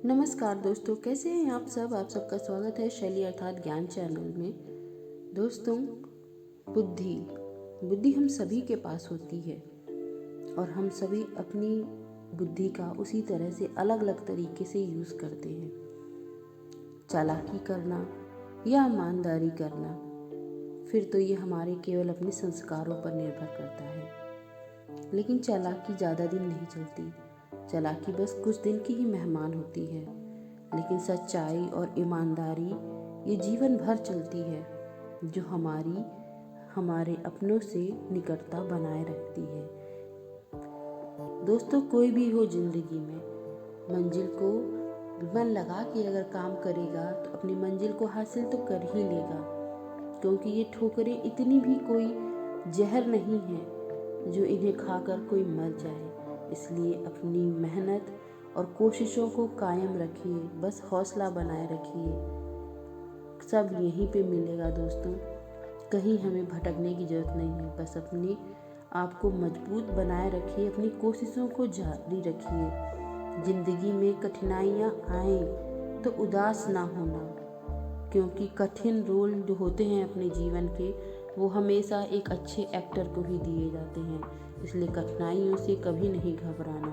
नमस्कार दोस्तों, कैसे हैं आप सब। आप सबका स्वागत है शैली अर्थात ज्ञान चैनल में। दोस्तों, बुद्धि हम सभी के पास होती है और हम सभी अपनी बुद्धि का उसी तरह से अलग अलग तरीके से यूज़ करते हैं। चालाकी करना या ईमानदारी करना, फिर तो ये हमारे केवल अपने संस्कारों पर निर्भर करता है। लेकिन चालाकी ज़्यादा दिन नहीं चलती। चालाकी बस कुछ दिन की ही मेहमान होती है, लेकिन सच्चाई और ईमानदारी ये जीवन भर चलती है, जो हमारे अपनों से निकटता बनाए रखती है। दोस्तों, कोई भी हो जिंदगी में, मंजिल को मन लगा के अगर काम करेगा तो अपनी मंजिल को हासिल तो कर ही लेगा, क्योंकि ये ठोकरें इतनी भी कोई जहर नहीं है जो इन्हें खाकर कोई मर जाए। इसलिए अपनी मेहनत और कोशिशों को कायम रखिए, बस हौसला बनाए रखिए। सब यहीं पे मिलेगा दोस्तों, कहीं हमें भटकने की जरूरत नहीं है। बस अपने आप को मजबूत बनाए रखिए, अपनी कोशिशों को जारी रखिए। जिंदगी में कठिनाइयाँ आए तो उदास ना होना, क्योंकि कठिन रोल जो होते हैं अपने जीवन के, वो हमेशा एक अच्छे एक्टर को ही दिए जाते हैं। इसलिए कठिनाइयों से कभी नहीं घबराना।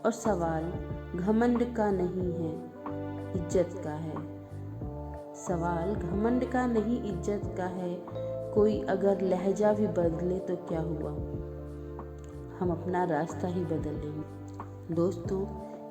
और सवाल घमंड का नहीं है, इज्जत का है। सवाल घमंड का नहीं, इज्जत का है। कोई अगर लहजा भी बदले तो क्या हुआ, हम अपना रास्ता ही बदल लेंगे। दोस्तों,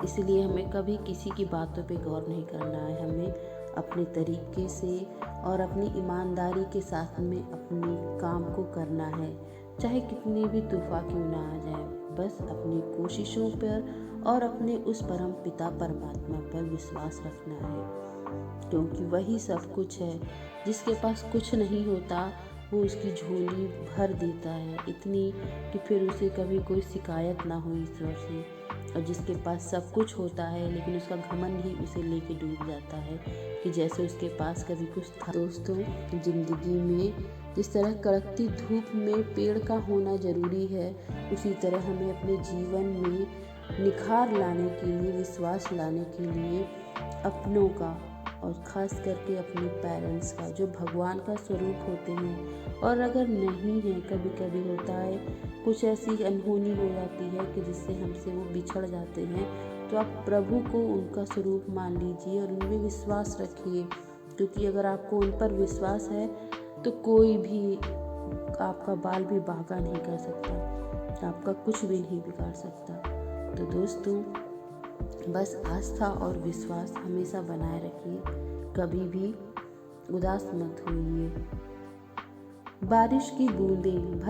इसलिए हमें कभी किसी की बातों पे गौर नहीं करना है। हमें अपने तरीके से और अपनी ईमानदारी के साथ में अपने काम को करना है, चाहे कितने भी तूफान क्यों ना आ जाए। बस अपनी कोशिशों पर और अपने उस परम पिता परमात्मा पर विश्वास रखना है, क्योंकि वही सब कुछ है। जिसके पास कुछ नहीं होता वो उसकी झोली भर देता है, इतनी कि फिर उसे कभी कोई शिकायत ना हो ईश्वर से। और जिसके पास सब कुछ होता है लेकिन उसका घमंड ही उसे लेके डूब जाता है, कि जैसे उसके पास कभी कुछ था। दोस्तों, जिंदगी में जिस तरह कड़कती धूप में पेड़ का होना जरूरी है, उसी तरह हमें अपने जीवन में निखार लाने के लिए, विश्वास लाने के लिए अपनों का और ख़ास करके अपने पेरेंट्स का, जो भगवान का स्वरूप होते हैं। और अगर नहीं है, कभी कभी होता है कुछ ऐसी अनहोनी हो जाती है कि जिससे हमसे वो बिछड़ जाते हैं, तो आप प्रभु को उनका स्वरूप मान लीजिए और उनमें विश्वास रखिए, क्योंकि अगर आपको उन पर विश्वास है तो कोई भी आपका बाल भी बांका नहीं कर सकता, आपका कुछ भी नहीं बिगाड़ सकता। तो दोस्तों, बस आस्था और विश्वास हमेशा बनाए रखिए, कभी भी उदास मत होइए। बारिश की बूंदें